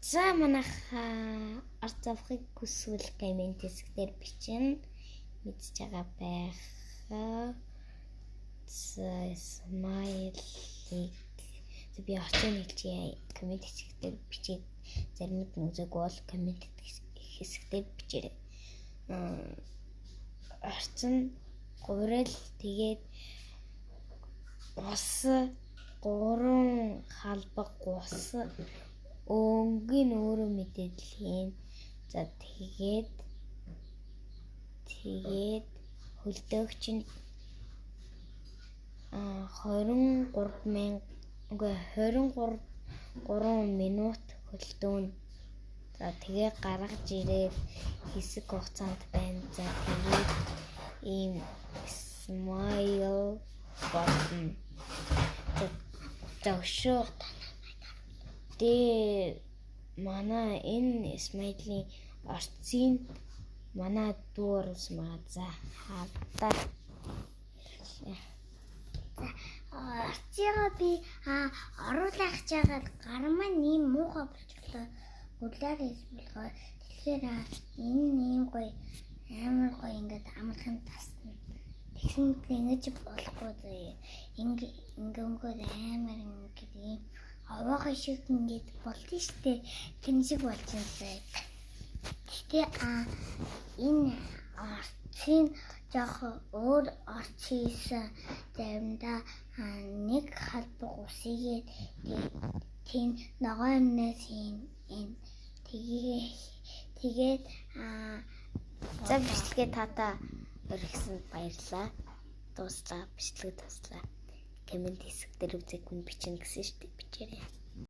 За манайх ард завхыг хүсвэл комент хэсгээр бичнэ. Мэдж байгаа байх. Смайлик би орчин хэлчихье. Комент хэсгээр бичээд заримд нүзэг бол комент хэсгээр бичээрэй. Орчин гурил тэгээд ус 3 халбаг ус өнгөний өөрөө мэдээллийн. За тэгээд хөлдөөгч нь 23 минут хөлдөөн. За тэгээ гаргаж ирээд хэсэг хугацаанд байна. За тэгээд ийм смайл болно. Зөвшөө манай энэ смайлийн орцын манай дүүрс маа за хавтаа. Орцыгаа би оруулах чагаад гармаа нэм муухай болчихлоо. Гулаар хэлбэлгоо. Тэгэхээр энэ нэм гоё амар гоё ингээд амархан тасна. Тэгсэн ингэж болохгүй зөө. Ингээд амар ингээд юм аваа шиг ингээд болдсон штэ. Тэмсэг болж байгаа. Гэтэ энэ орцын жоох өөр орц хийсэн заримдаа нэг халбаг усыг тийм ногоо юмнаас энэ тэгээд за бичлэгээ тата өргөсөнд баярлаа. Дуслаа бичлэг туслаа. Комент хэсэг дээр үзээгүй бичнэ гэсэн штеп бичээрэй.